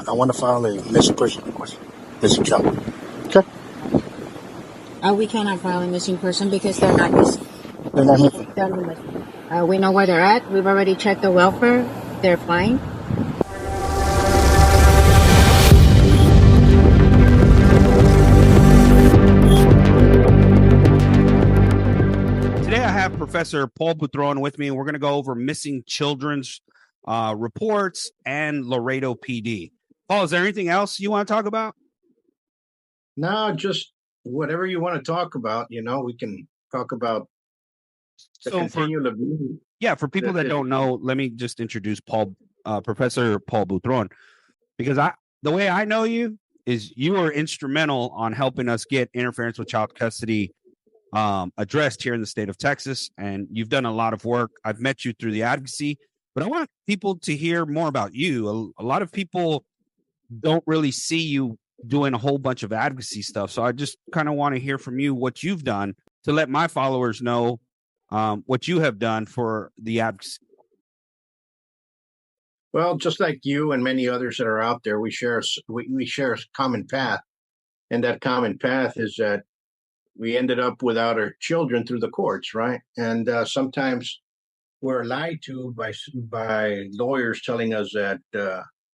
I want to file a missing person request. Missing child. Okay. We cannot file a missing person because they're not missing. They're not missing. They're not missing. We know where they're at. We've already checked the welfare. They're fine. Today I have Professor Paul Boutron with me, and we're going to go over missing children's reports and Laredo PD. Paul, is there anything else you want to talk about? No, just whatever you want to talk about. We can talk about the continual abuse. Yeah, for people that don't know, let me just introduce Professor Paul Boutron, because the way I know you is you are instrumental on helping us get interference with child custody addressed here in the state of Texas, and you've done a lot of work. I've met you through the advocacy, but I want people to hear more about you. A lot of people don't really see you doing a whole bunch of advocacy stuff, so I just kind of want to hear from you what you've done to let my followers know what you have done for the advocacy. Well, just like you and many others that are out there, we share a common path, and that common path is that we ended up without our children through the courts, right? And sometimes we're lied to by lawyers telling us that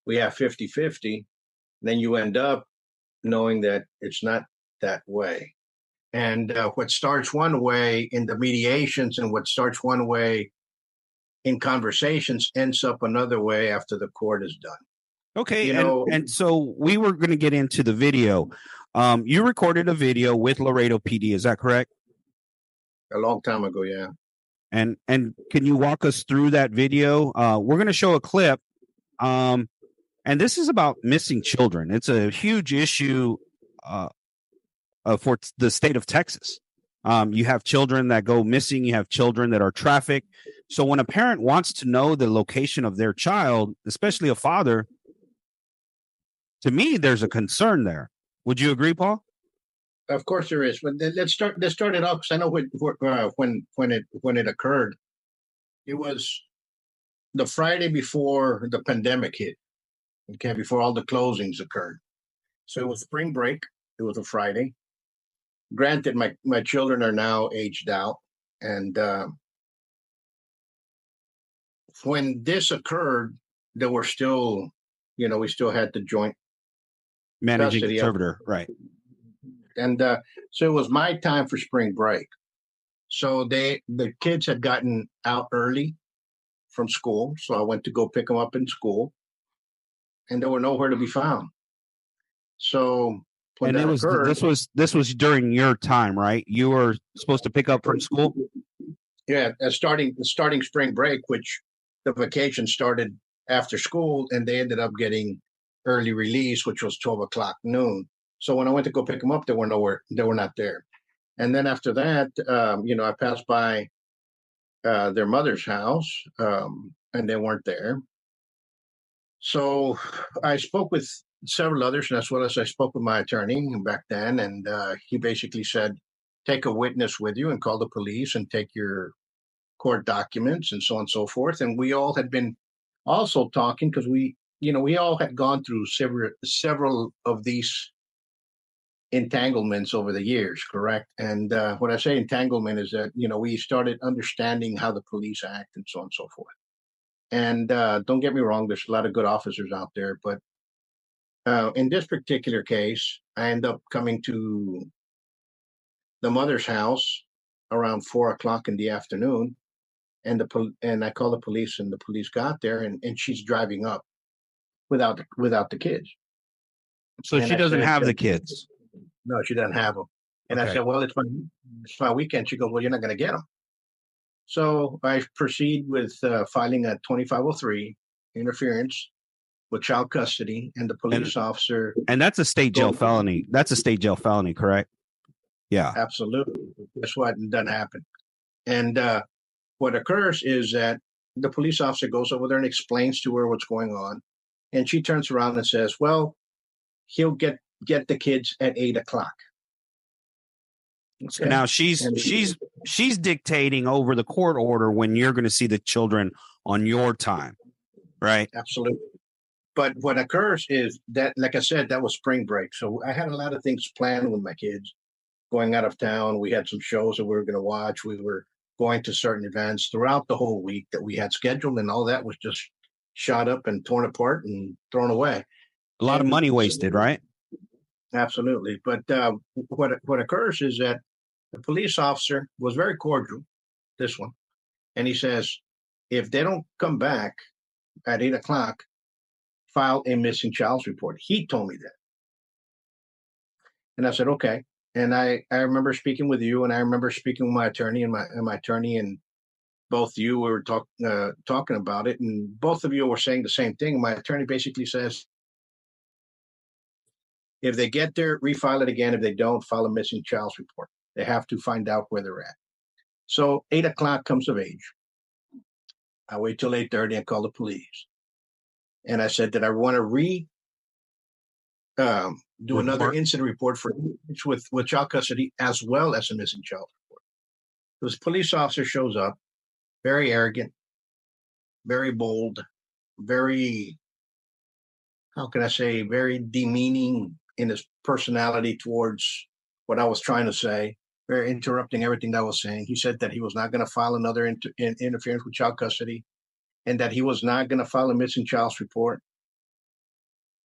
we have 50-50. Then you end up knowing that it's not that way. And what starts one way in the mediations and what starts one way in conversations ends up another way after the court is done. Okay, and so we were going to get into the video. You recorded a video with Laredo PD, is that correct? A long time ago, yeah. And can you walk us through that video? We're going to show a clip, and this is about missing children. It's a huge issue for the state of Texas. You have children that go missing. You have children that are trafficked. So when a parent wants to know the location of their child, especially a father, to me, there's a concern there. Would you agree, Paul? Of course there is. But let's start it off, because I know when it occurred, it was the Friday before the pandemic hit. Okay, before all the closings occurred. So it was spring break. It was a Friday. Granted, my children are now aged out, and when this occurred, there were still, we still had the joint managing conservator, right? And so it was my time for spring break. So the kids had gotten out early from school, so I went to go pick them up in school, and they were nowhere to be found. So when that occurred, this was during your time, right? You were supposed to pick up from school. Yeah, starting spring break, which the vacation started after school, and they ended up getting early release, which was 12 o'clock noon. So when I went to go pick them up, they were nowhere. They were not there. And then after that, I passed by their mother's house, and they weren't there. So I spoke with several others, and as well as I spoke with my attorney back then, and he basically said, take a witness with you and call the police and take your court documents and so on and so forth. And we all had been also talking, because we all had gone through several of these entanglements over the years, correct? And when I say entanglement is that, we started understanding how the police act and so on and so forth. And don't get me wrong, there's a lot of good officers out there, but in this particular case, I end up coming to the mother's house around 4 o'clock in the afternoon, and I call the police, and the police got there, and she's driving up without the kids. So and she doesn't have the kids. No, she doesn't have them. And okay. I said, well, it's my weekend. She goes, well, you're not going to get them. So I proceed with filing a 2503 interference with child custody, and the police officer. And that's a state jail felony. That's a state jail felony, correct? Yeah. Absolutely. That's what doesn't happen. And what occurs is that the police officer goes over there and explains to her what's going on. And she turns around and says, well, he'll get the kids at 8 o'clock. Okay. So now she's dictating over the court order when you're going to see the children on your time, right? Absolutely. But what occurs is that, like I said, that was spring break. So I had a lot of things planned with my kids going out of town. We had some shows that we were going to watch. We were going to certain events throughout the whole week that we had scheduled, and all that was just shot up and torn apart and thrown away. A lot of And money wasted, right? Absolutely. But what occurs is that the police officer was very cordial, this one, and he says, if they don't come back at 8 o'clock, file a missing child's report. He told me that. And I said, okay. And I remember speaking with you, and I remember speaking with my attorney, and my attorney and both you were talking about it, and both of you were saying the same thing. My attorney basically says, if they get there, refile it again. If they don't, file a missing child's report. They have to find out where they're at. So 8 o'clock comes of age. I wait till 8:30 and call the police. And I said that I want to do another incident report for with child custody as well as a missing child report. This police officer shows up, very arrogant, very bold, very, how can I say, very demeaning in his personality towards what I was trying to say, very interrupting everything that I was saying. He said that he was not going to file another interference with child custody, and that he was not going to file a missing child's report.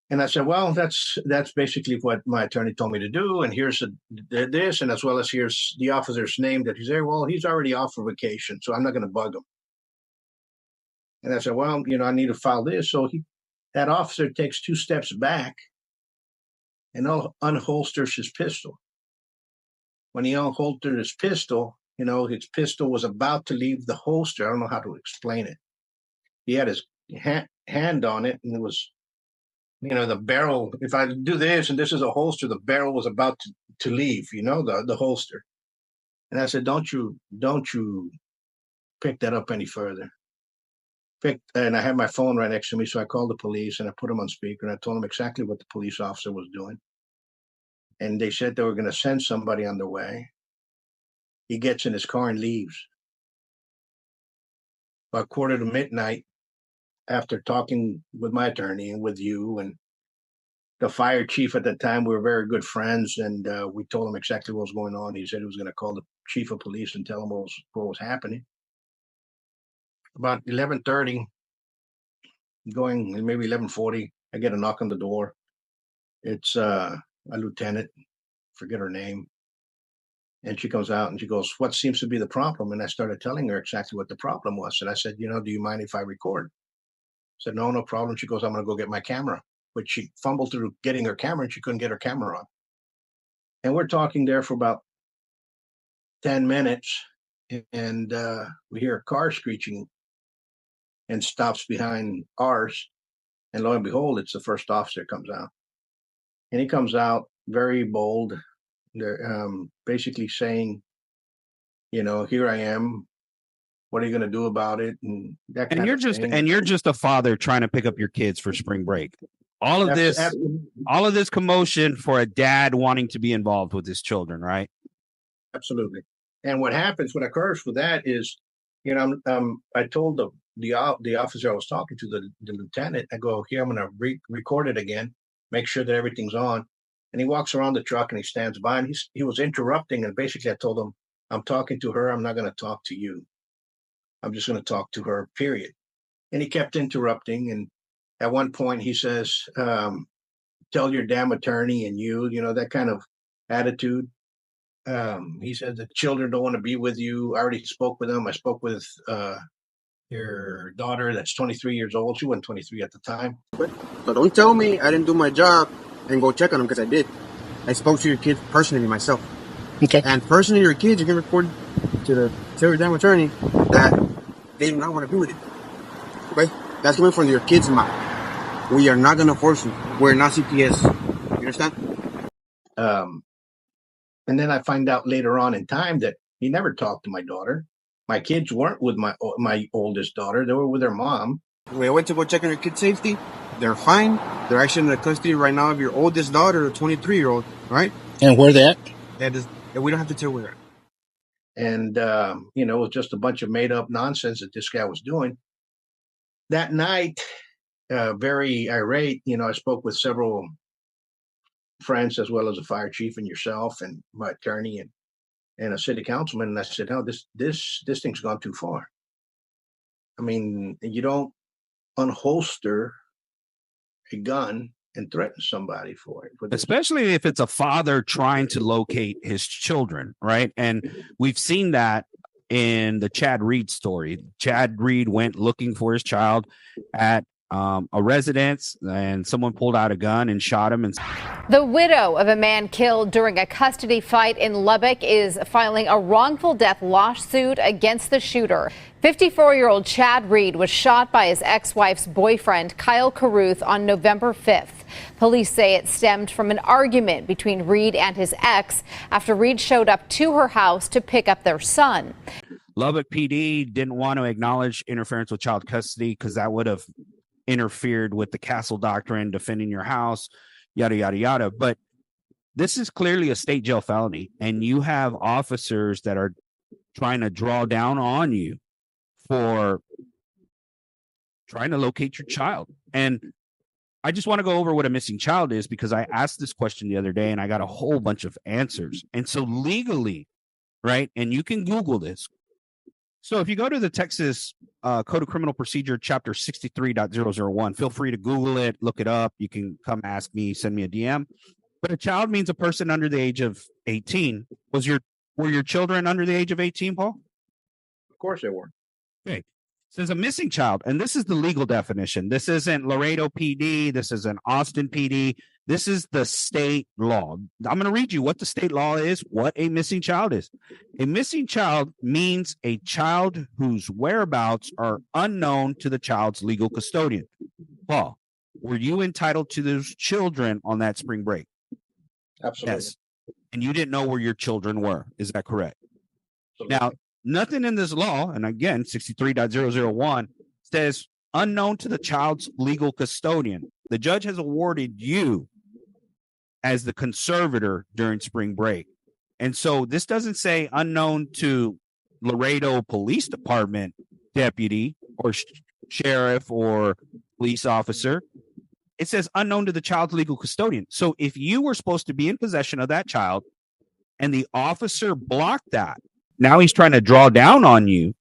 And I said, well, that's basically what my attorney told me to do. And here's this, and as well as here's the officer's name that he's there. Well, he's already off for vacation, so I'm not going to bug him. And I said, well, I need to file this. So that officer takes 2 steps back and unholsters his pistol. When he unholstered his pistol, his pistol was about to leave the holster. I don't know how to explain it. He had his hand on it, and it was, the barrel. If I do this and this is a holster, the barrel was about to leave, the holster. And I said, don't you pick that up any further. And I had my phone right next to me, so I called the police and I put them on speaker, and I told them exactly what the police officer was doing. And they said they were going to send somebody on their way. He gets in his car and leaves. About 1:45, after talking with my attorney and with you and the fire chief at the time, we were very good friends, and we told him exactly what was going on. He said he was going to call the chief of police and tell him what was happening. About 11:30, going maybe 11:40, I get a knock on the door. It's a lieutenant, forget her name. And she comes out and she goes, what seems to be the problem? And I started telling her exactly what the problem was. And I said, do you mind if I record? I said, no problem. She goes, I'm going to go get my camera. But she fumbled through getting her camera, and she couldn't get her camera on. And we're talking there for about 10 minutes, and we hear a car screeching and stops behind ours. And lo and behold, it's the first officer comes out. And he comes out very bold. They're basically saying, here I am. What are you going to do about it? And that kind of thing. And you're just a father trying to pick up your kids for spring break. All of this commotion for a dad wanting to be involved with his children, right? Absolutely. And what occurs with that is, I told the officer I was talking to, the lieutenant, I go, here, I'm going to record it again, make sure that everything's on. And he walks around the truck and he stands by, and he was interrupting. And basically I told him, I'm talking to her. I'm not going to talk to you. I'm just going to talk to her, period. And he kept interrupting. And at one point he says, tell your damn attorney and that kind of attitude. He said the children don't want to be with you. I already spoke with them. I spoke with your daughter that's 23 years old. She wasn't 23 at the time. But don't tell me I didn't do my job and go check on them, because I did. I spoke to your kids personally myself. Okay. And personally, your kids, you can report to your damn attorney that they do not want to be with you. Okay? That's coming from your kids' mouth. We are not going to force you. We're not CPS. You understand? And then I find out later on in time that he never talked to my daughter. My kids weren't with my oldest daughter. They were with their mom. We went to go check on your kids' safety. They're fine. They're actually in the custody right now of your oldest daughter, a 23-year-old, right? And where they at? We don't have to tell where they're at. And, it was just a bunch of made up nonsense that this guy was doing. That night, very irate. I spoke with several friends as well as a fire chief and yourself and my attorney and a city councilman, and I said, "No, this thing's gone too far. I mean, you don't unholster a gun and threaten somebody for it, especially if it's a father trying to locate his children, right?" And we've seen that in the Chad Reed story. Chad Reed went looking for his child at a residence, and someone pulled out a gun and shot him. And the widow of a man killed during a custody fight in Lubbock is filing a wrongful death lawsuit against the shooter. 54-year-old Chad Reed was shot by his ex-wife's boyfriend, Kyle Carruth, on November 5th. Police say it stemmed from an argument between Reed and his ex after Reed showed up to her house to pick up their son. Lubbock PD didn't want to acknowledge interference with child custody because that would have interfered with the Castle Doctrine, defending your house, yada, yada, yada. But this is clearly a state jail felony, and you have officers that are trying to draw down on you for trying to locate your child. And I just want to go over what a missing child is, because I asked this question the other day and I got a whole bunch of answers. And so legally, right, and you can Google this. So if you go to the Texas Code of Criminal Procedure, Chapter 63.001, feel free to Google it, look it up. You can come ask me, send me a DM. But a child means a person under the age of 18. Were your children under the age of 18, Paul? Of course they were. Okay. It says a missing child, and this is the legal definition. This isn't Laredo PD. This isn't Austin PD. This is the state law. I'm going to read you what the state law is, what a missing child is. A missing child means a child whose whereabouts are unknown to the child's legal custodian. Paul, were you entitled to those children on that spring break? Absolutely. Yes. And you didn't know where your children were. Is that correct? Absolutely. Now, nothing in this law, and again, 63.001, says unknown to the child's legal custodian. The judge has awarded you as the conservator during spring break. And so this doesn't say unknown to Laredo Police Department deputy or sheriff or police officer. It says unknown to the child's legal custodian. So if you were supposed to be in possession of that child and the officer blocked that, now he's trying to draw down on you.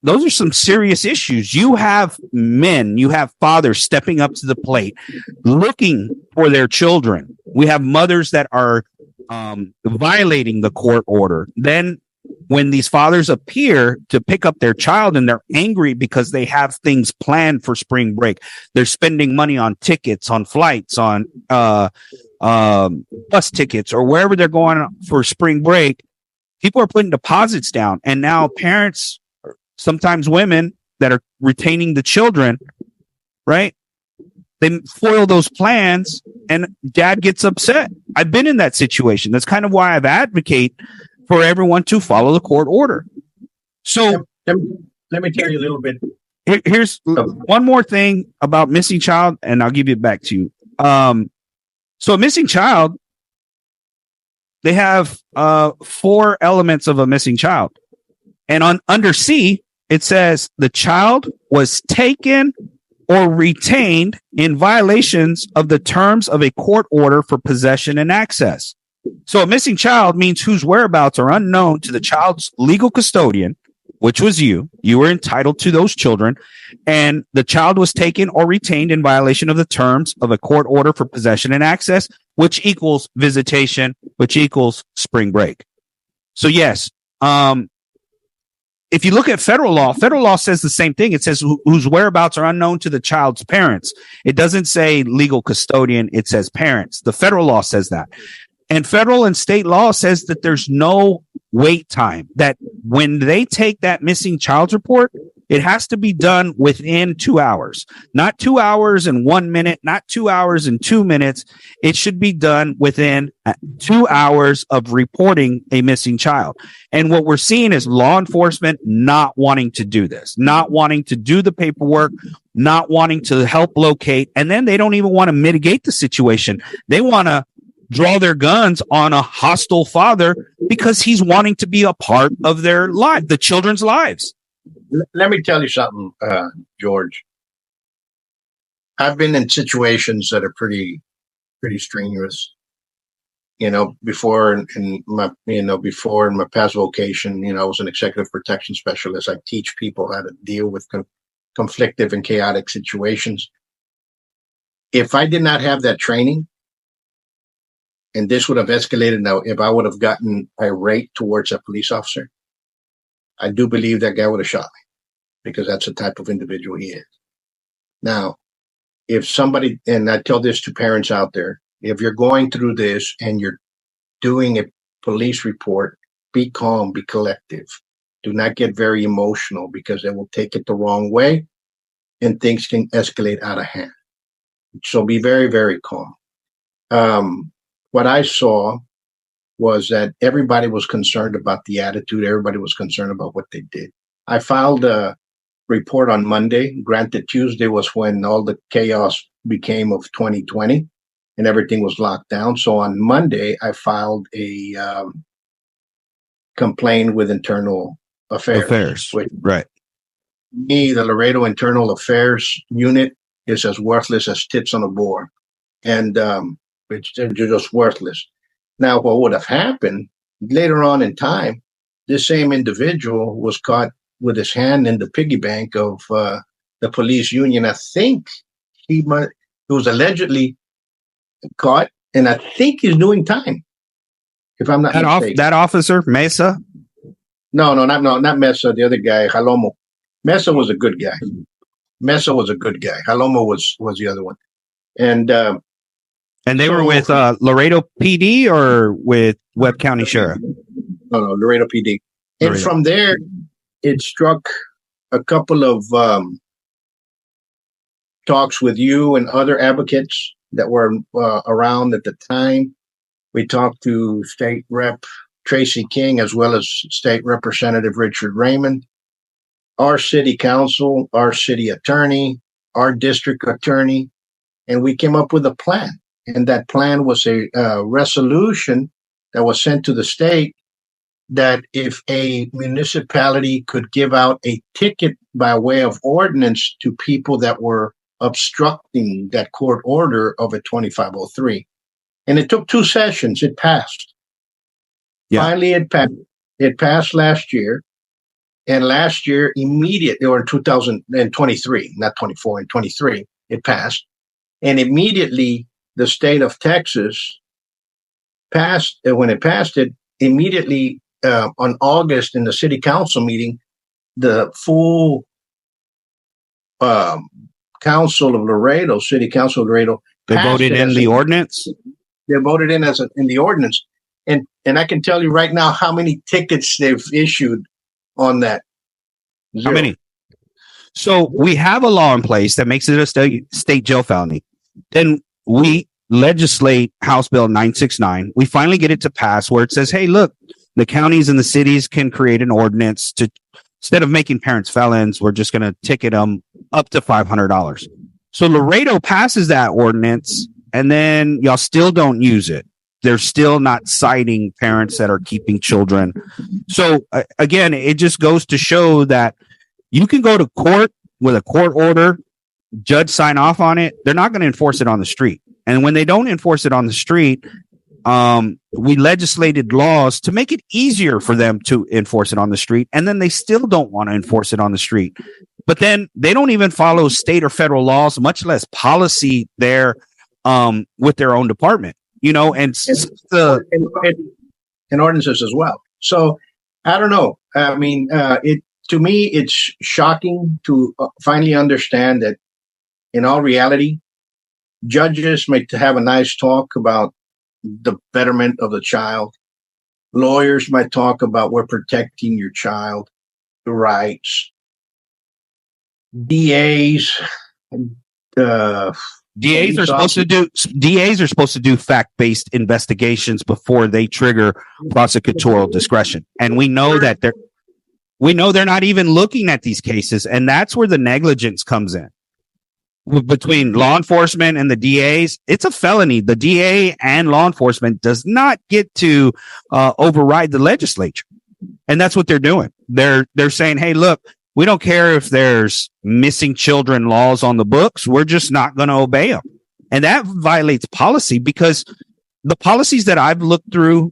Those are some serious issues. You have men, you have fathers stepping up to the plate, looking for their children. We have mothers that are violating the court order. Then when these fathers appear to pick up their child and they're angry because they have things planned for spring break, they're spending money on tickets, on flights, on bus tickets, or wherever they're going for spring break, people are putting deposits down. And now parents, sometimes women that are retaining the children, right? They foil those plans and dad gets upset. I've been in that situation. That's kind of why I've advocate for everyone to follow the court order. So let me tell you a little bit. Here's one more thing about missing child, and I'll give it back to you. So a missing child, they have 4 elements of a missing child. And under C, it says the child was taken or retained in violations of the terms of a court order for possession and access. So a missing child means whose whereabouts are unknown to the child's legal custodian, which was you. You were entitled to those children, and the child was taken or retained in violation of the terms of a court order for possession and access, which equals visitation, which equals spring break. So yes, if you look at federal law says the same thing. It says whose whereabouts are unknown to the child's parents. It doesn't say legal custodian. It says parents. The federal law says that. And federal and state law says that there's no wait time, that when they take that missing child's report, it has to be done within 2 hours, not 2 hours and 1 minute, not 2 hours and 2 minutes. It should be done within 2 hours of reporting a missing child. And what we're seeing is law enforcement not wanting to do this, not wanting to do the paperwork, not wanting to help locate. And then they don't even want to mitigate the situation. They want to draw their guns on a hostile father because he's wanting to be a part of their life, the children's lives. Let me tell you something, George. I've been in situations that are pretty strenuous. Before in my past vocation, I was an executive protection specialist. I teach people how to deal with conflictive and chaotic situations. If I did not have that training, and this would have escalated now, if I would have gotten irate towards a police officer, I do believe that guy would have shot me, because that's the type of individual he is. Now, if somebody, and I tell this to parents out there, if you're going through this and you're doing a police report, be calm, be collective. Do not get very emotional, because they will take it the wrong way and things can escalate out of hand. So be very, very calm. What I saw was that everybody was concerned about the attitude. Everybody was concerned about what they did. I filed a report on Monday. Granted, Tuesday was when all the chaos became of 2020 and everything was locked down. So on Monday, I filed a complaint with Internal Affairs. Right. Me, the Laredo Internal Affairs unit is as worthless as tits on a board. And they're just worthless. Now, what would have happened later on in time, this same individual was caught with his hand in the piggy bank of the police union. I think he was allegedly caught, and I think he's doing time, if I'm not mistaken. That officer, Mesa? No, not Mesa. The other guy, Jalomo. Mesa was a good guy. Jalomo was the other one. And they were with Laredo PD or with Webb County Sheriff? No, Laredo PD. And from there, it struck a couple of talks with you and other advocates that were around at the time. We talked to State Rep Tracy King, as well as State Representative Richard Raymond, our city council, our city attorney, our district attorney, and we came up with a plan. And that plan was a resolution that was sent to the state that if a municipality could give out a ticket by way of ordinance to people that were obstructing that court order of a 2503. And it took 2 sessions. It passed. Yeah. Finally, it passed. It passed last year. And last year, immediately, or in 2023, not 24, and 23, it passed. And immediately, the state of Texas passed, when it passed it, immediately on August in the city council meeting, the full council of Laredo, city council of Laredo, they voted in the ordinance? They voted in in the ordinance. And I can tell you right now how many tickets they've issued on that. 0. How many? So we have a law in place that makes it a state jail felony. Then we legislate House Bill 969. We finally get it to pass where it says, hey, look, the counties and the cities can create an ordinance to, instead of making parents felons, we're just going to ticket them up to $500. So Laredo passes that ordinance, and then y'all still don't use it. They're still not citing parents that are keeping children. So again, it just goes to show that you can go to court with a court order, judge sign off on it. They're not going to enforce it on the street. And when they don't enforce it on the street, we legislated laws to make it easier for them to enforce it on the street. And then they still don't want to enforce it on the street. But then they don't even follow state or federal laws, much less policy there with their own department, and ordinances as well. So I don't know. I mean, to me, it's shocking to finally understand that in all reality, judges may have a nice talk about the betterment of the child. Lawyers might talk about we're protecting your child, the rights. DAs are supposed to do fact-based investigations before they trigger prosecutorial discretion. And we know that they're not even looking at these cases, and that's where the negligence comes in. Between law enforcement and the DAs, it's a felony. The DA and law enforcement does not get to override the legislature. And that's what they're doing. They're saying, hey, look, We don't care if there's missing children laws on the books. We're just not going to obey them. And that violates policy, because the policies that I've looked through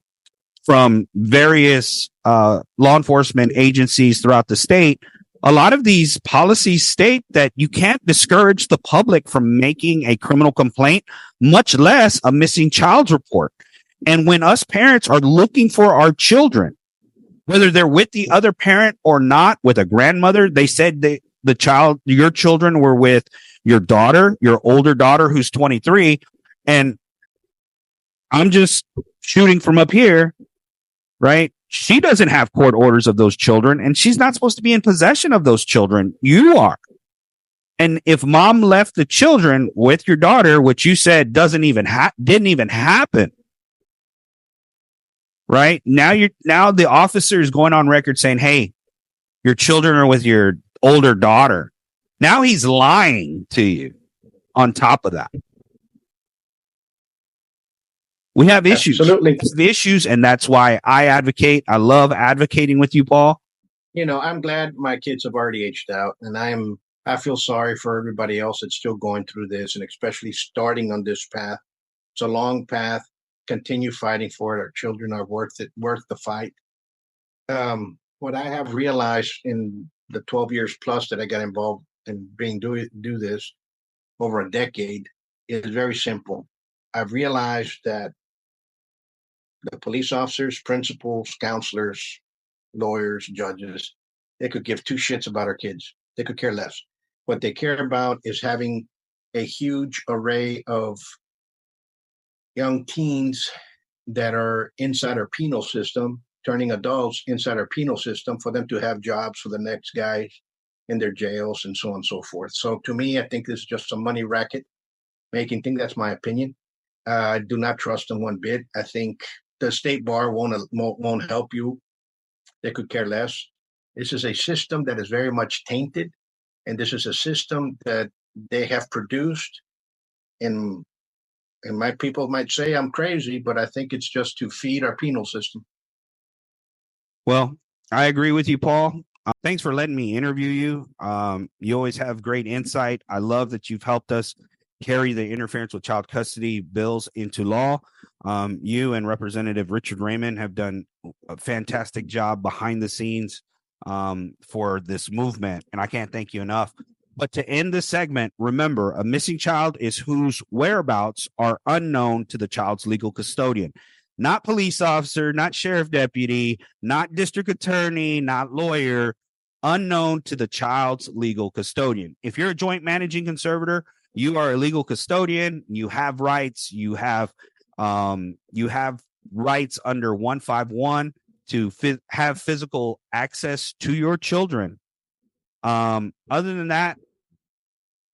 from various law enforcement agencies throughout the state, a lot of these policies state that you can't discourage the public from making a criminal complaint, much less a missing child's report. And when us parents are looking for our children, whether they're with the other parent or not, with a grandmother, they said your children were with your daughter, your older daughter who's 23. And I'm just shooting from up here, right? She doesn't have court orders of those children, and she's not supposed to be in possession of those children. You are. And if mom left the children with your daughter, which you said didn't even happen, right? Now the officer is going on record saying, hey, your children are with your older daughter. Now he's lying to you on top of that. We have issues. Absolutely. The issues, and that's why I advocate. I love advocating with you, Paul. I'm glad my kids have already aged out, and I feel sorry for everybody else that's still going through this, and especially starting on this path. It's a long path. Continue fighting for it. Our children are worth it, worth the fight. What I have realized in the 12 years plus that I got involved in do this over a decade is very simple. I've realized that the police officers, principals, counselors, lawyers, judges, they could give two shits about our kids. They could care less. What they care about is having a huge array of young teens that are inside our penal system, turning adults inside our penal system for them to have jobs for the next guys in their jails and so on and so forth. So to me, I think this is just a money racket making thing. That's my opinion. I do not trust them one bit. I think the state bar won't help you. They could care less. This is a system that is very much tainted, and this is a system that they have produced. And my people might say I'm crazy, but I think it's just to feed our penal system. Well, I agree with you, Paul. Thanks for letting me interview you. You always have great insight. I love that you've helped us carry the interference with child custody bills into law. You and Representative Richard Raymond have done a fantastic job behind the scenes for this movement, and I can't thank you enough. But to end this segment, remember, a missing child is whose whereabouts are unknown to the child's legal custodian. Not police officer, not sheriff deputy, not district attorney, not lawyer, unknown to the child's legal custodian. If you're a joint managing conservator, you are a legal custodian. You have rights. You have rights under 151 to have physical access to your children. Other than that,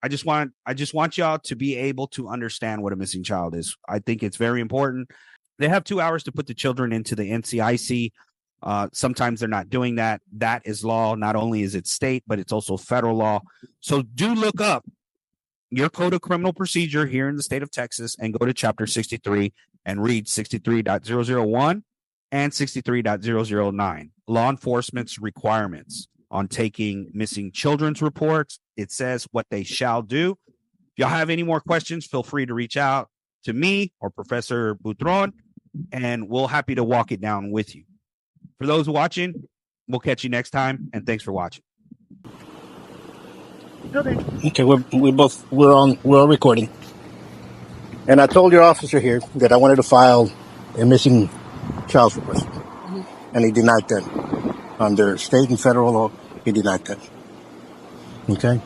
I just want y'all to be able to understand what a missing child is. I think it's very important. They have 2 hours to put the children into the NCIC. Sometimes they're not doing that. That is law. Not only is it state, but it's also federal law. So do look up your code of criminal procedure here in the state of Texas and go to chapter 63 and read 63.001 and 63.009, law enforcement's requirements on taking missing children's reports. It says what they shall do. If y'all have any more questions, feel free to reach out to me or Professor Butron, and we'll happy to walk it down with you. For those watching, we'll catch you next time, and thanks for watching. Okay, we're all recording. And I told your officer here that I wanted to file a missing child's report. Mm-hmm. And he denied that. Under state and federal law, he denied that. Okay?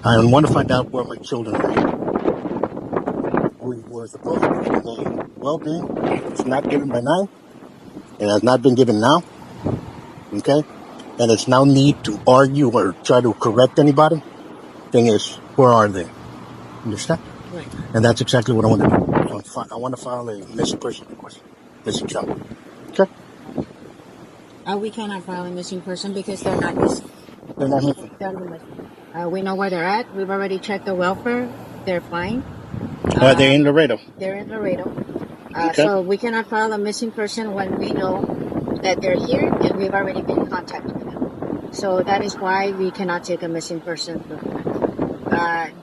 I want to find out where my children are. We were supposed to be getting a well-being. It's not given by now. It has not been given now. Okay? And it's now need to argue or try to correct anybody. Thing is, where are they? Understand? Right. And that's exactly what I want to do. I want to file a missing person request. Missing child. Okay? We cannot file a missing person because they're not missing. They're not missing. We know where they're at. We've already checked the welfare. They're fine. They're in Laredo. They're in Laredo. Okay. So we cannot file a missing person when we know that they're here and we've already been contacted with them. So that is why we cannot take a missing person report.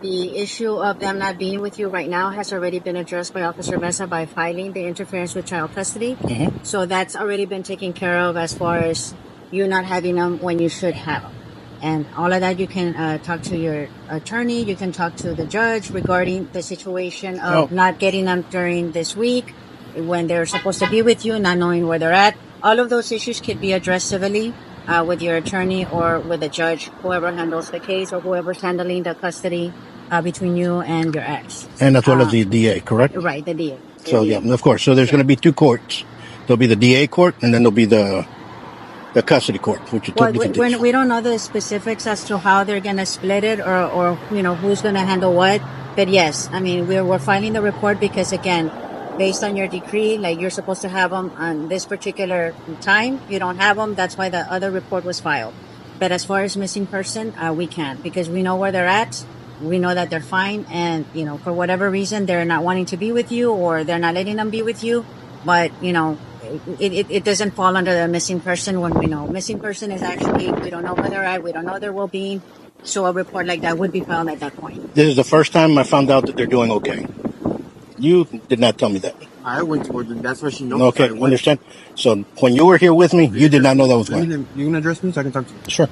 The issue of them not being with you right now has already been addressed by Officer Mesa by filing the interference with child custody. So that's already been taken care of as far as you not having them when you should have them. And all of that, you can talk to your attorney. You can talk to the judge regarding the situation of not getting them during this week when they're supposed to be with you, not knowing where they're at. All of those issues could be addressed civilly with your attorney or with the judge, whoever handles the case or whoever's handling the custody between you and your ex. And as well as the DA, correct? Right, the DA. So yeah, of course. So there's going to be two courts. There'll be the DA court, and then there'll be the custody court, which is Well, totally different. we don't know the specifics as to how they're going to split it or who's going to handle what. But yes, I mean, we're filing the report because, again, based on your decree, like you're supposed to have them on this particular time. You don't have them. That's why the other report was filed. But as far as missing person, we can't because we know where they're at. We know that they're fine. And, for whatever reason, they're not wanting to be with you or they're not letting them be with you. But, it doesn't fall under the missing person when we know. Missing person is actually, we don't know where they're at. We don't know their well-being. So a report like that would be filed at that point. This is the first time I found out that they're doing okay. You did not tell me that. I went to her. That's what she knows. Okay, understand? So when you were here with me, you did not know that was going on. You can address me so I can talk to you. Sure.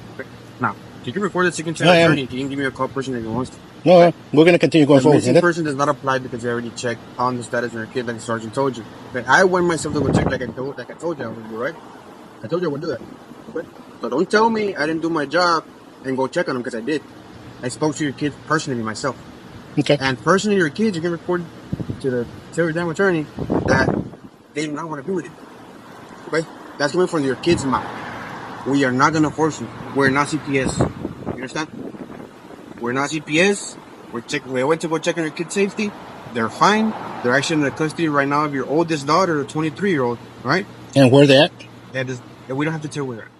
Now, you can record it so you can tell I the am. attorney. You can give me a call person if you want to. No, we're going to continue going The forward. missing person does not apply because they already checked on the status of your kid, like the sergeant told you. But I went myself to go check, like I told you I would do, right? I told you I would do that. Okay? So don't tell me I didn't do my job and go check on them because I did. I spoke to your kid personally myself. Okay. And personally, your kids, you can report to the damn attorney that they do not want to be with you. Okay? That's coming from your kid's mouth. We are not going to force you. We're not CPS. You understand? We're not CPS. We went to go check on your kid's safety. They're fine. They're actually in the custody right now of your oldest daughter, the 23-year-old, right? And where they at? And we don't have to tell where they're at.